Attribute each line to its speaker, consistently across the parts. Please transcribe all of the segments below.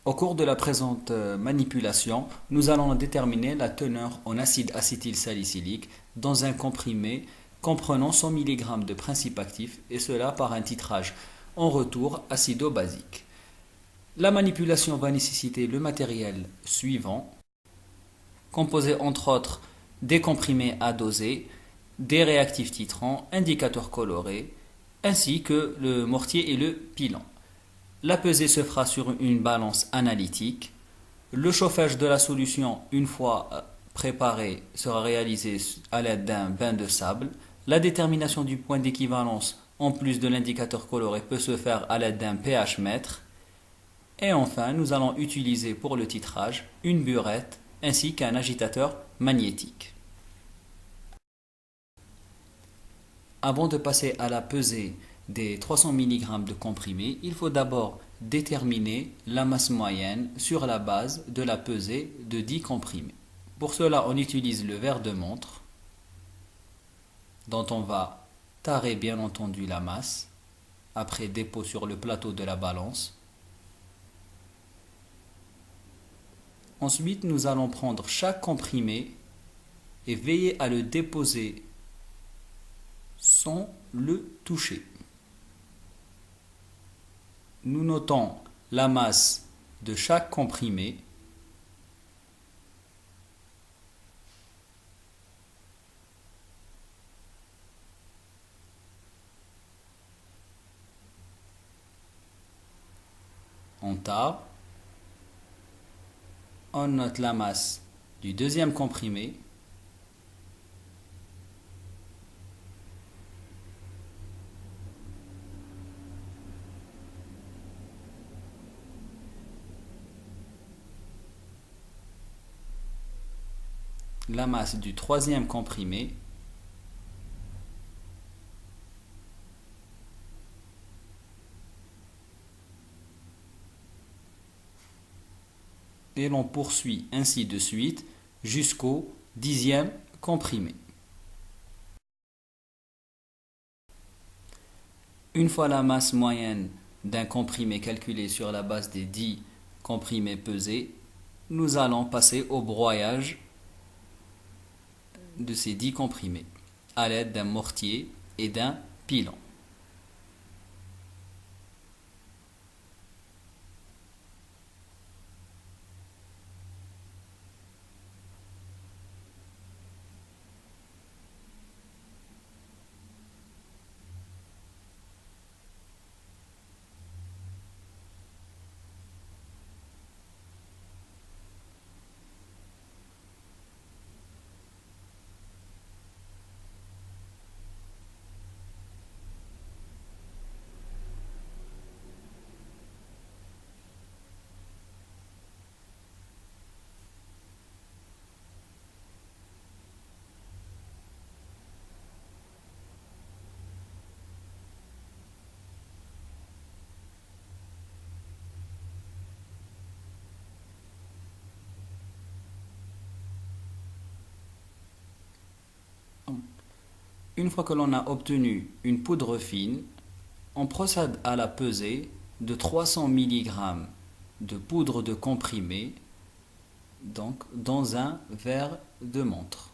Speaker 1: Au cours de la présente manipulation, nous allons déterminer la teneur en acide acétylsalicylique dans un comprimé comprenant 100 mg de principe actif et cela par un titrage en retour acido-basique. La manipulation va nécessiter le matériel suivant, composé entre autres des comprimés à doser, des réactifs titrants, indicateurs colorés, ainsi que le mortier et le pilon. La pesée se fera sur une balance analytique. Le chauffage de la solution, une fois préparée, sera réalisé à l'aide d'un bain de sable. La détermination du point d'équivalence, en plus de l'indicateur coloré, peut se faire à l'aide d'un pH mètre. Et enfin, nous allons utiliser pour le titrage une burette ainsi qu'un agitateur magnétique. Avant de passer à la pesée des 300 mg de comprimé, il faut d'abord déterminer la masse moyenne sur la base de la pesée de 10 comprimés. Pour cela, on utilise le verre de montre dont on va tarer bien entendu la masse après dépôt sur le plateau de la balance. Ensuite, nous allons prendre chaque comprimé et veiller à le déposer sans le toucher. Nous notons la masse de chaque comprimé. On tare. On note la masse du deuxième comprimé. La masse du troisième comprimé. Et l'on poursuit ainsi de suite jusqu'au dixième comprimé. Une fois la masse moyenne d'un comprimé calculée sur la base des 10 comprimés pesés, nous allons passer au broyage de ces 10 comprimés à l'aide d'un mortier et d'un pilon. Une fois que l'on a obtenu une poudre fine, on procède à la pesée de 300 mg de poudre de comprimé donc dans un verre de montre.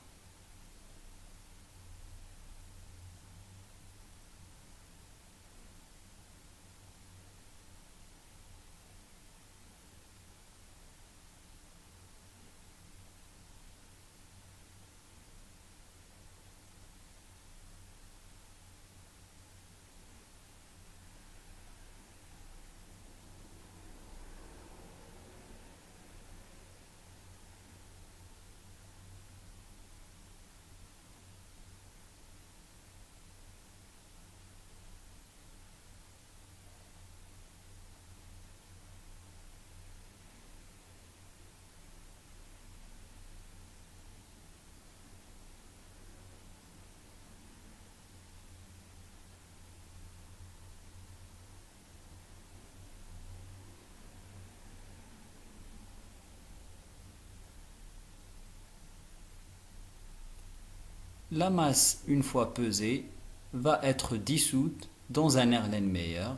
Speaker 1: La masse, une fois pesée, va être dissoute dans un Erlenmeyer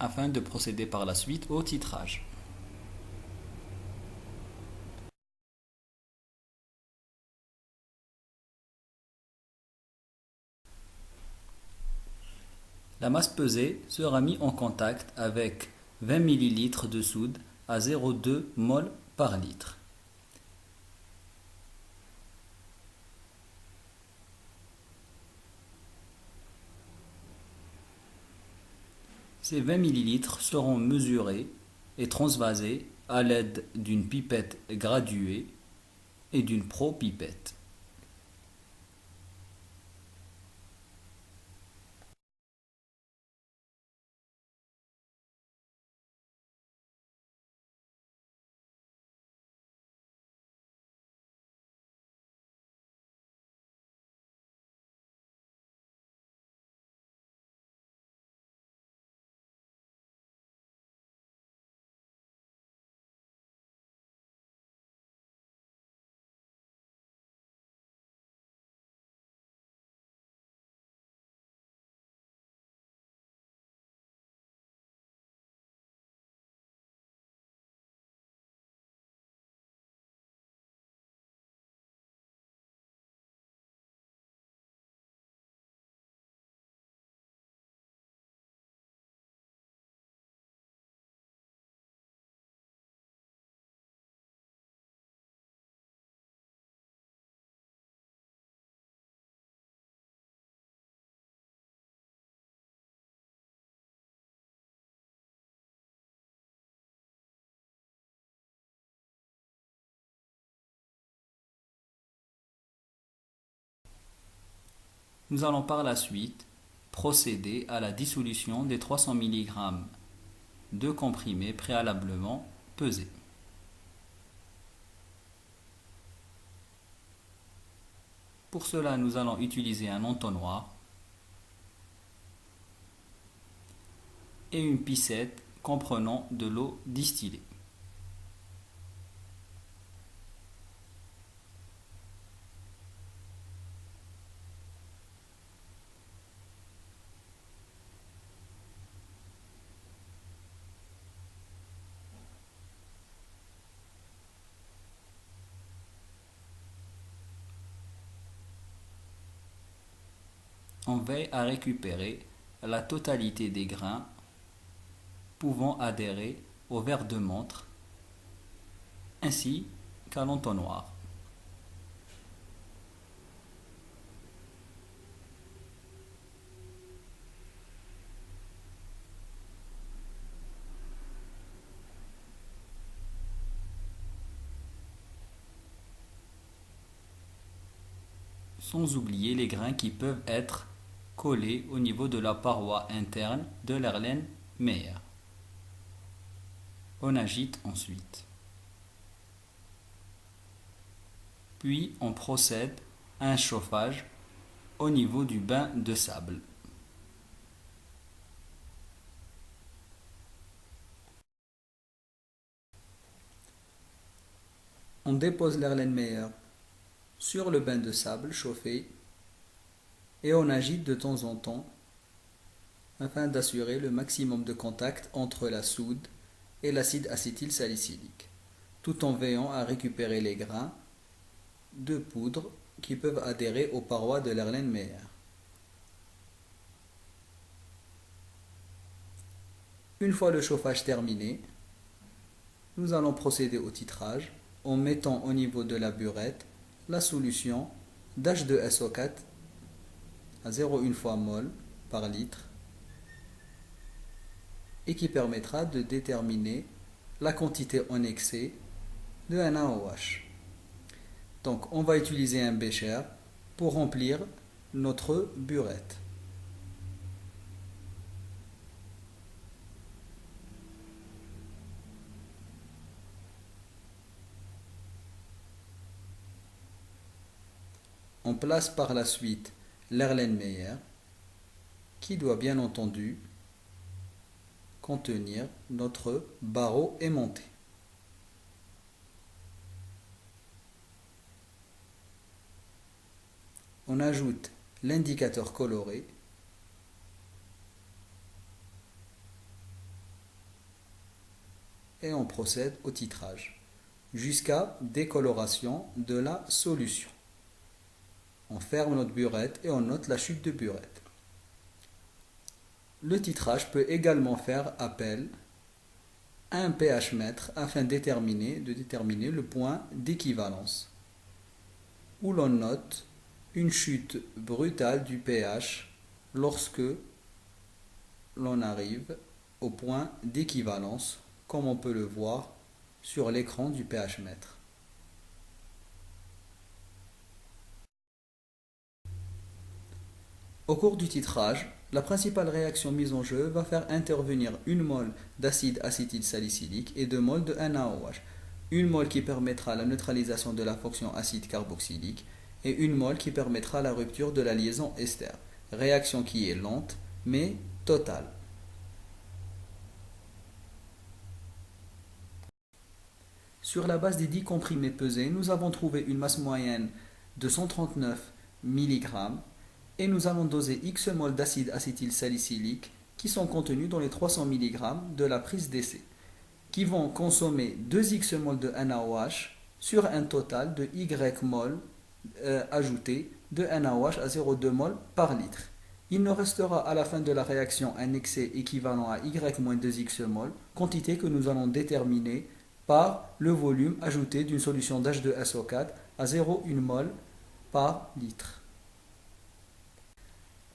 Speaker 1: afin de procéder par la suite au titrage. La masse pesée sera mise en contact avec 20 ml de soude à 0,2 mol par litre. Ces 20 ml seront mesurés et transvasés à l'aide d'une pipette graduée et d'une pro-pipette. Nous allons par la suite procéder à la dissolution des 300 mg de comprimés préalablement pesés. Pour cela, nous allons utiliser un entonnoir et une piscette comprenant de l'eau distillée. On veille à récupérer la totalité des grains pouvant adhérer au verre de montre ainsi qu'à l'entonnoir. Sans oublier les grains qui peuvent être collés au niveau de la paroi interne de l'Erlenmeyer. On agite ensuite. Puis on procède à un chauffage au niveau du bain de sable. On dépose l'Erlenmeyer sur le bain de sable chauffé et on agite de temps en temps afin d'assurer le maximum de contact entre la soude et l'acide acétylsalicylique, tout en veillant à récupérer les grains de poudre qui peuvent adhérer aux parois de l'Erlenmeyer. Une fois le chauffage terminé, nous allons procéder au titrage en mettant au niveau de la burette la solution d'H2SO4 à 0,1 fois mol par litre et qui permettra de déterminer la quantité en excès de NaOH. Donc on va utiliser un bécher pour remplir notre burette. On place par la suite l'Erlenmeyer qui doit bien entendu contenir notre barreau aimanté. On ajoute l'indicateur coloré et on procède au titrage jusqu'à décoloration de la solution. On ferme notre burette et on note la chute de burette. Le titrage peut également faire appel à un pH mètre afin de déterminer le point d'équivalence, où l'on note une chute brutale du pH lorsque l'on arrive au point d'équivalence, comme on peut le voir sur l'écran du pH mètre. Au cours du titrage, la principale réaction mise en jeu va faire intervenir 1 mol d'acide acétylsalicylique et 2 mols de NaOH. 1 mol qui permettra la neutralisation de la fonction acide carboxylique et 1 mol qui permettra la rupture de la liaison ester. Réaction qui est lente mais totale. Sur la base des 10 comprimés pesés, nous avons trouvé une masse moyenne de 139 mg et nous allons doser X mol d'acide acétylsalicylique qui sont contenus dans les 300 mg de la prise d'essai, qui vont consommer 2X mol de NaOH sur un total de Y mol ajouté de NaOH à 0,2 mol par litre. Il nous restera à la fin de la réaction un excès équivalent à Y-2X mol, quantité que nous allons déterminer par le volume ajouté d'une solution d'H2SO4 à 0,1 mol par litre.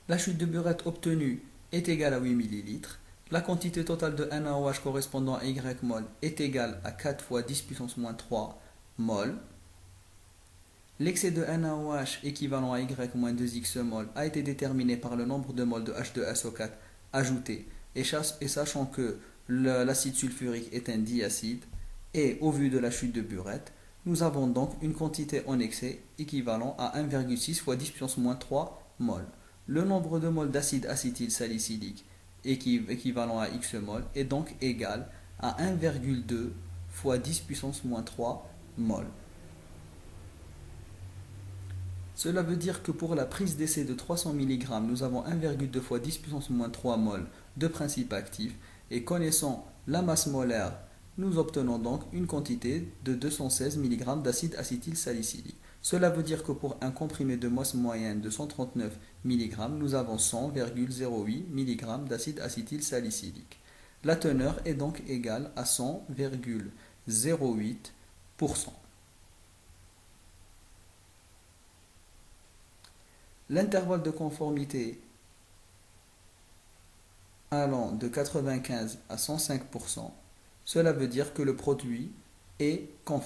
Speaker 1: La chute de burette obtenue est égale à 8 ml. La quantité totale de NaOH correspondant à Y mol est égale à 4 fois 10 puissance moins 3 mol. L'excès de NaOH équivalent à Y-2X mol a été déterminé par le nombre de mols de H2SO4 ajouté et sachant que l'acide sulfurique est un diacide et au vu de la chute de burette, nous avons donc une quantité en excès équivalent à 1,6 fois 10 puissance moins 3 mol. Le nombre de mols d'acide acétylsalicylique équivalent à X mol est donc égal à 1,2 fois 10 puissance moins 3 mol. Cela veut dire que pour la prise d'essai de 300 mg, nous avons 1,2 fois 10 puissance moins 3 mol de principe actif et connaissant la masse molaire, nous obtenons donc une quantité de 216 mg d'acide acétylsalicylique. Cela veut dire que pour un comprimé de masse moyenne de 139 mg, nous avons 100,08 mg d'acide acétylsalicylique. La teneur est donc égale à 100,08%. L'intervalle de conformité allant de 95 à 105%, cela veut dire que le produit est conforme.